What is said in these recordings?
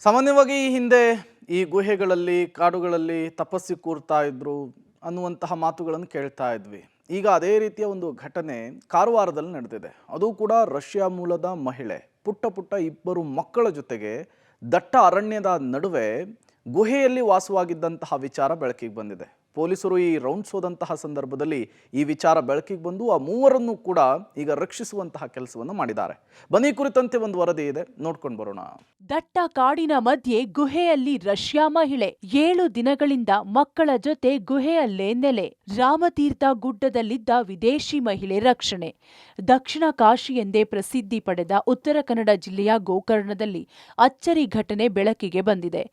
ಸಾಮಾನ್ಯವಾಗಿ ಈ ಹಿಂದೆ ಈ ಗುಹೆಗಳಲ್ಲಿ ಕಾಡುಗಳಲ್ಲಿ ತಪಸ್ಸಿ ಕೂರ್ತಾ ಇದ್ರು ಅನ್ನುವಂತಹ ಮಾತುಗಳನ್ನು ಕೇಳ್ತಾ ಇದ್ವಿ. ಈಗ ಅದೇ ರೀತಿಯ ಒಂದು ಘಟನೆ ಕಾರವಾರದಲ್ಲಿ ನಡೆದಿದೆ. ಅದು ಕೂಡ ರಷ್ಯಾ ಮೂಲದ ಮಹಿಳೆ ಪುಟ್ಟ ಪುಟ್ಟ ಇಬ್ಬರು ಮಕ್ಕಳ ಜೊತೆಗೆ ದಟ್ಟ ಅರಣ್ಯದ ನಡುವೆ ಗುಹೆಯಲ್ಲಿ ವಾಸವಾಗಿದ್ದಂತಹ ವಿಚಾರ ಬೆಳಕಿಗೆ ಬಂದಿದೆ. ಪೊಲೀಸರು ಈ ರೌಂಡ್ಸ್ ಹೋದಂತಹ ಸಂದರ್ಭದಲ್ಲಿ ಈ ವಿಚಾರ ಬೆಳಕಿಗೆ ಬಂದು ಆ ಮೂವರನ್ನು ಕೂಡ ಈಗ ರಕ್ಷಿಸುವಂತಹ ಕೆಲಸವನ್ನು ಮಾಡಿದ್ದಾರೆ. ಬನ್ನಿ, ಕುರಿತಂತೆ ಒಂದು ವರದಿ ಇದೆ, ನೋಡ್ಕೊಂಡು ಬರೋಣ. ದಟ್ಟ ಕಾಡಿನ ಮಧ್ಯೆ ಗುಹೆಯಲ್ಲಿ ರಷ್ಯಾ ಮಹಿಳೆ 7 ದಿನಗಳಿಂದ ಮಕ್ಕಳ ಜೊತೆ ಗುಹೆಯಲ್ಲೇ ನೆಲೆ. ರಾಮತೀರ್ಥ ಗುಡ್ಡದಲ್ಲಿದ್ದ ವಿದೇಶಿ ಮಹಿಳೆ ರಕ್ಷಣೆ. ದಕ್ಷಿಣ ಕಾಶಿ ಎಂದೇ ಪ್ರಸಿದ್ಧಿ ಪಡೆದ ಉತ್ತರ ಕನ್ನಡ ಜಿಲ್ಲೆಯ ಗೋಕರ್ಣದಲ್ಲಿ ಅಚ್ಚರಿ ಘಟನೆ ಬೆಳಕಿಗೆ ಬಂದಿದೆ.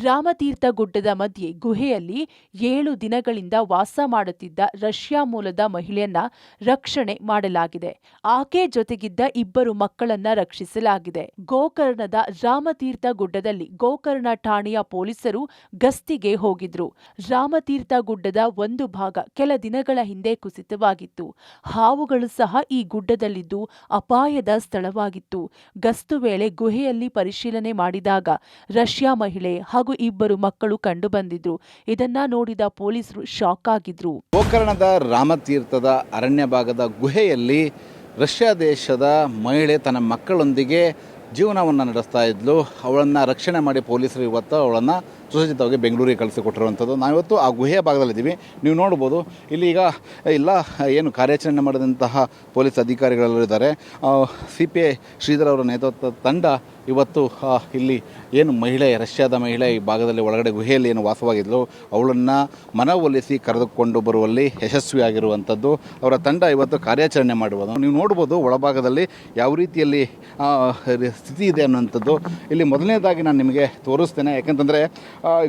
ರಾಮತೀರ್ಥ ಗುಡ್ಡದ ಮಧ್ಯೆ ಗುಹೆಯಲ್ಲಿ 7 ದಿನಗಳಿಂದ ವಾಸ ಮಾಡುತ್ತಿದ್ದ ರಷ್ಯಾ ಮೂಲದ ಮಹಿಳೆಯನ್ನ ರಕ್ಷಣೆ ಮಾಡಲಾಗಿದೆ. ಆಕೆ ಜೊತೆಗಿದ್ದ ಇಬ್ಬರು ಮಕ್ಕಳನ್ನ ರಕ್ಷಿಸಲಾಗಿದೆ. ಗೋಕರ್ಣದ ರಾಮತೀರ್ಥ ಗುಡ್ಡದಲ್ಲಿ ಗೋಕರ್ಣ ಠಾಣೆಯ ಪೊಲೀಸರು ಗಸ್ತಿಗೆ ಹೋಗಿದ್ರು. ರಾಮತೀರ್ಥ ಗುಡ್ಡದ ಒಂದು ಭಾಗ ಕೆಲ ದಿನಗಳ ಹಿಂದೆ ಕುಸಿತವಾಗಿತ್ತು. ಹಾವುಗಳು ಸಹ ಈ ಗುಡ್ಡದಲ್ಲಿದ್ದು ಅಪಾಯದ ಸ್ಥಳವಾಗಿತ್ತು. ಗಸ್ತು ವೇಳೆ ಗುಹೆಯಲ್ಲಿ ಪರಿಶೀಲನೆ ಮಾಡಿದಾಗ ರಷ್ಯಾ ಮಹಿಳೆ ಹಾಗೂ ಇಬ್ಬರು ಮಕ್ಕಳು ಕಂಡು ಬಂದಿದ್ರು. ಇದನ್ನ ನೋಡಿದ ಪೊಲೀಸರು ಶಾಕ್ ಆಗಿದ್ರು. ಗೋಕರ್ಣದ ರಾಮತೀರ್ಥದ ಅರಣ್ಯ ಭಾಗದ ಗುಹೆಯಲ್ಲಿ ರಷ್ಯಾ ದೇಶದ ಮಹಿಳೆ ತನ್ನ ಮಕ್ಕಳೊಂದಿಗೆ ಜೀವನವನ್ನು ನಡೆಸ್ತಾ ಇದ್ಲು. ಅವಳನ್ನು ರಕ್ಷಣೆ ಮಾಡಿ ಪೊಲೀಸರು ಇವತ್ತು ಅವಳನ್ನು ಸುಸಜ್ಜಿತವಾಗಿ ಬೆಂಗಳೂರಿಗೆ ಕಳಿಸಿಕೊಟ್ಟಿರುವಂಥದ್ದು. ನಾವಿವತ್ತು ಆ ಗುಹೆಯ ಭಾಗದಲ್ಲಿದ್ದೀವಿ. ನೀವು ನೋಡ್ಬೋದು, ಇಲ್ಲಿ ಈಗ ಎಲ್ಲ ಏನು ಕಾರ್ಯಾಚರಣೆ ಮಾಡಿದಂತಹ ಪೊಲೀಸ್ ಅಧಿಕಾರಿಗಳೆಲ್ಲರೂ ಇದ್ದಾರೆ. CPI ಶ್ರೀಧರ್ ಅವರ ನೇತೃತ್ವದ ತಂಡ ಇವತ್ತು ಇಲ್ಲಿ ಏನು ಮಹಿಳೆ, ರಷ್ಯಾದ ಮಹಿಳೆ ಈ ಭಾಗದಲ್ಲಿ ಒಳಗಡೆ ಗುಹೆಯಲ್ಲಿ ಏನು ವಾಸವಾಗಿದ್ಲು ಅವಳನ್ನು ಮನವೊಲಿಸಿ ಕರೆದುಕೊಂಡು ಬರುವಲ್ಲಿ ಯಶಸ್ವಿಯಾಗಿರುವಂಥದ್ದು. ಅವರ ತಂಡ ಇವತ್ತು ಕಾರ್ಯಾಚರಣೆ ಮಾಡುವುದು ನೀವು ನೋಡ್ಬೋದು. ಒಳಭಾಗದಲ್ಲಿ ಯಾವ ರೀತಿಯಲ್ಲಿ ಸ್ಥಿತಿ ಇದೆ ಅನ್ನುವಂಥದ್ದು ಇಲ್ಲಿ ಮೊದಲನೇದಾಗಿ ನಾನು ನಿಮಗೆ ತೋರಿಸ್ತೇನೆ. ಯಾಕೆಂತಂದರೆ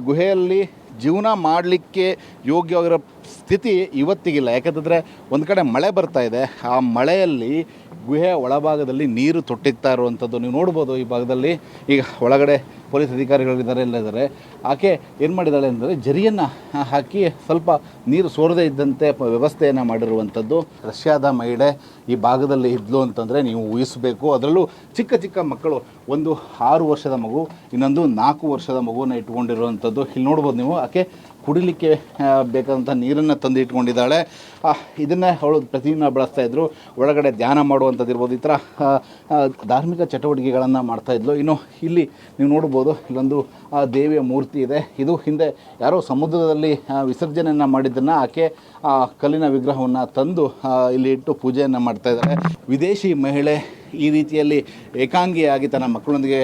ಗುಹೆಯಲ್ಲಿ ಜೀವನ ಮಾಡಲಿಕ್ಕೆ ಯೋಗ್ಯವಾಗಿರೋ ಸ್ಥಿತಿ ಇವತ್ತಿಗಿಲ್ಲ. ಯಾಕೆಂತಂದರೆ ಒಂದು ಕಡೆ ಮಳೆ ಬರ್ತಾ ಇದೆ. ಆ ಮಳೆಯಲ್ಲಿ ಗುಹೆಯ ಒಳಭಾಗದಲ್ಲಿ ನೀರು ತೊಟ್ಟಿಗ್ತಾ ಇರುವಂಥದ್ದು ನೀವು ನೋಡ್ಬೋದು. ಈ ಭಾಗದಲ್ಲಿ ಈಗ ಒಳಗಡೆ ಪೊಲೀಸ್ ಅಧಿಕಾರಿಗಳಿದ್ದಾರೆ, ಎಲ್ಲ ಇದ್ದಾರೆ. ಆಕೆ ಏನು ಮಾಡಿದ್ದಾಳೆ ಅಂದರೆ ಜರಿಯನ್ನು ಹಾಕಿ ಸ್ವಲ್ಪ ನೀರು ಸೋರದೇ ಇದ್ದಂತೆ ವ್ಯವಸ್ಥೆಯನ್ನು ಮಾಡಿರುವಂಥದ್ದು. ರಷ್ಯಾದ ಮಹಿಳೆ ಈ ಭಾಗದಲ್ಲಿ ಇದ್ಲು ಅಂತಂದರೆ ನೀವು ಊಹಿಸಬೇಕು. ಅದರಲ್ಲೂ ಚಿಕ್ಕ ಚಿಕ್ಕ ಮಕ್ಕಳು, ಒಂದು 6 ವರ್ಷದ ಮಗು, ಇನ್ನೊಂದು 4 ವರ್ಷದ ಮಗುವನ್ನು ಇಟ್ಕೊಂಡಿರುವಂಥದ್ದು. ಇಲ್ಲಿ ನೋಡ್ಬೋದು ನೀವು. ಆಕೆ ಕುಡಿಲಿಕ್ಕೆ ಬೇಕಾದಂಥ ನೀರನ್ನು ತಂದು ಇಟ್ಕೊಂಡಿದ್ದಾಳೆ. ಇದನ್ನೇ ಅವಳು ಪ್ರತಿದಿನ ಬಳಸ್ತಾಯಿದ್ರು. ಒಳಗಡೆ ಧ್ಯಾನ ಮಾಡುವಂಥದ್ದು ಇರ್ಬೋದು, ಈ ಥರ ಧಾರ್ಮಿಕ ಚಟುವಟಿಕೆಗಳನ್ನು ಮಾಡ್ತಾಯಿದ್ಲು. ಇನ್ನು ಇಲ್ಲಿ ನೀವು ನೋಡ್ಬೋದು, ಇಲ್ಲೊಂದು ದೇವಿಯ ಮೂರ್ತಿ ಇದೆ. ಇದು ಹಿಂದೆ ಯಾರೋ ಸಮುದ್ರದಲ್ಲಿ ವಿಸರ್ಜನೆಯನ್ನು ಮಾಡಿದ್ದನ್ನು ಆಕೆ ಕಲ್ಲಿನ ವಿಗ್ರಹವನ್ನು ತಂದು ಇಲ್ಲಿ ಇಟ್ಟು ಪೂಜೆಯನ್ನು ಮಾಡ್ತಾಯಿದ್ದಾರೆ. ವಿದೇಶಿ ಮಹಿಳೆ ಈ ರೀತಿಯಲ್ಲಿ ಏಕಾಂಗಿಯಾಗಿ ತನ್ನ ಮಕ್ಕಳೊಂದಿಗೆ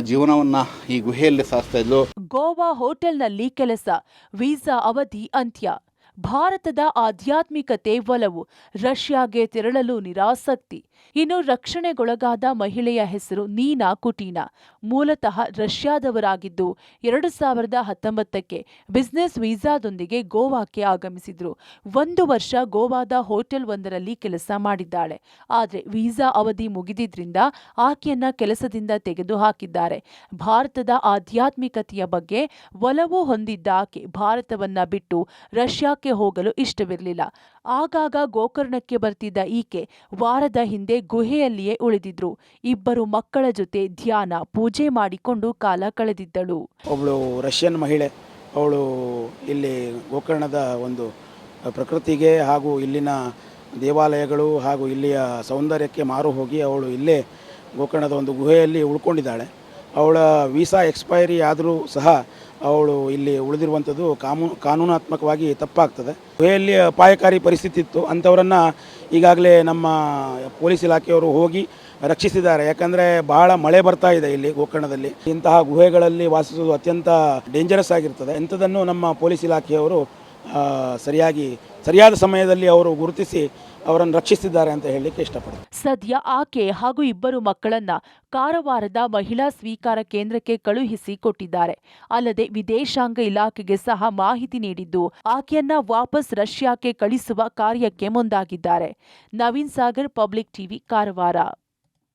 ಜೀವನವನ್ನು ಈ ಗುಹೆಯಲ್ಲಿ ಸಾಗಿಸ್ತಾ ಇದ್ಲು. ಗೋವಾ ಹೋಟೆಲ್ನಲ್ಲಿ ಕೆಲಸ, ವೀಸಾ ಅವಧಿ ಅಂತ್ಯ. ಭಾರತದ ಆಧ್ಯಾತ್ಮಿಕತೆ ಒಲವು, ರಷ್ಯಾಗೆ ತೆರಳಲು ನಿರಾಸಕ್ತಿ. ಇನ್ನು ರಕ್ಷಣೆಗೊಳಗಾದ ಮಹಿಳೆಯ ಹೆಸರು ನೀನಾ ಕುಟೀನಾ. ಮೂಲತಃ ರಷ್ಯಾದವರಾಗಿದ್ದು 2019ಕ್ಕೆ ಬಿಸಿನೆಸ್ ವೀಸಾದೊಂದಿಗೆ ಗೋವಾಕ್ಕೆ ಆಗಮಿಸಿದ್ರು. 1 ವರ್ಷ ಗೋವಾದ ಹೋಟೆಲ್ ಒಂದರಲ್ಲಿ ಕೆಲಸ ಮಾಡಿದ್ದಾಳೆ. ಆದರೆ ವೀಸಾ ಅವಧಿ ಮುಗಿದಿದ್ರಿಂದ ಆಕೆಯನ್ನ ಕೆಲಸದಿಂದ ತೆಗೆದು ಹಾಕಿದ್ದಾರೆ. ಭಾರತದ ಆಧ್ಯಾತ್ಮಿಕತೆಯ ಬಗ್ಗೆ ಒಲವು ಹೊಂದಿದ್ದ ಆಕೆ ಭಾರತವನ್ನ ಬಿಟ್ಟು ರಷ್ಯಾಕ್ಕೆ ಹೋಗಲು ಇಷ್ಟವಿರಲಿಲ್ಲ. ಆಗಾಗ ಗೋಕರ್ಣಕ್ಕೆ ಬರ್ತಿದ್ದ ಈಕೆ ವಾರದ ಹಿಂದೆ ಗುಹೆಯಲ್ಲಿಯೇ ಉಳಿದಿದ್ರು. ಇಬ್ಬರು ಮಕ್ಕಳ ಜೊತೆ ಧ್ಯಾನ, ಪೂಜೆ ಮಾಡಿಕೊಂಡು ಕಾಲ ಕಳೆದಿದ್ದಳು. ಒಬ್ಬಳು ರಷ್ಯನ್ ಮಹಿಳೆ. ಅವಳು ಇಲ್ಲಿ ಗೋಕರ್ಣದ ಒಂದು ಪ್ರಕೃತಿಗೆ ಹಾಗೂ ಇಲ್ಲಿನ ದೇವಾಲಯಗಳು ಹಾಗೂ ಇಲ್ಲಿಯ ಸೌಂದರ್ಯಕ್ಕೆ ಮಾರು ಹೋಗಿ ಅವಳು ಇಲ್ಲೇ ಗೋಕರ್ಣದ ಒಂದು ಗುಹೆಯಲ್ಲಿ ಉಳ್ಕೊಂಡಿದ್ದಾಳೆ. ಅವಳ ವೀಸಾ ಎಕ್ಸ್ಪೈರಿ ಆದರೂ ಸಹ ಅವಳು ಇಲ್ಲಿ ಉಳಿದಿರುವಂಥದ್ದು ಕಾನೂನಾತ್ಮಕವಾಗಿ ತಪ್ಪಾಗ್ತದೆ. ಗುಹೆಯಲ್ಲಿ ಅಪಾಯಕಾರಿ ಪರಿಸ್ಥಿತಿ ಇತ್ತು. ಅಂಥವರನ್ನು ಈಗಾಗಲೇ ನಮ್ಮ ಪೊಲೀಸ್ ಇಲಾಖೆಯವರು ಹೋಗಿ ರಕ್ಷಿಸಿದ್ದಾರೆ. ಯಾಕಂದರೆ ಬಹಳ ಮಳೆ ಬರ್ತಾ ಇದೆ ಇಲ್ಲಿ ಗೋಕರ್ಣದಲ್ಲಿ. ಇಂತಹ ಗುಹೆಗಳಲ್ಲಿ ವಾಸಿಸುವುದು ಅತ್ಯಂತ ಡೇಂಜರಸ್ ಆಗಿರ್ತದೆ. ಇಂಥದ್ದನ್ನು ನಮ್ಮ ಪೊಲೀಸ್ ಇಲಾಖೆಯವರು ಸರಿಯಾದ ಸಮಯದಲ್ಲಿ ಅವರು ಗುರುತಿಸಿ ಅವರನ್ನು ರಕ್ಷಿಸಿದ್ದಾರೆ ಅಂತ ಹೇಳಲಿಕ್ಕೆ ಇಷ್ಟಪಡ್ತೀನಿ. ಸದ್ಯ ಆಕೆ ಹಾಗೂ ಇಬ್ಬರು ಮಕ್ಕಳನ್ನ ಕಾರವಾರದ ಮಹಿಳಾ ಸ್ವೀಕಾರ ಕೇಂದ್ರಕ್ಕೆ ಕಳುಹಿಸಿ ಕೊಟ್ಟಿದ್ದಾರೆ. ಅಲ್ಲದೆ ವಿದೇಶಾಂಗ ಇಲಾಖೆಗೆ ಸಹ ಮಾಹಿತಿ ನೀಡಿದ್ದು ಆಕೆಯನ್ನ ವಾಪಸ್ ರಷ್ಯಾಕ್ಕೆ ಕಳಿಸುವ ಕಾರ್ಯಕ್ಕೆ ಮುಂದಾಗಿದ್ದಾರೆ. Naveen Sagar, public TV, Karwar.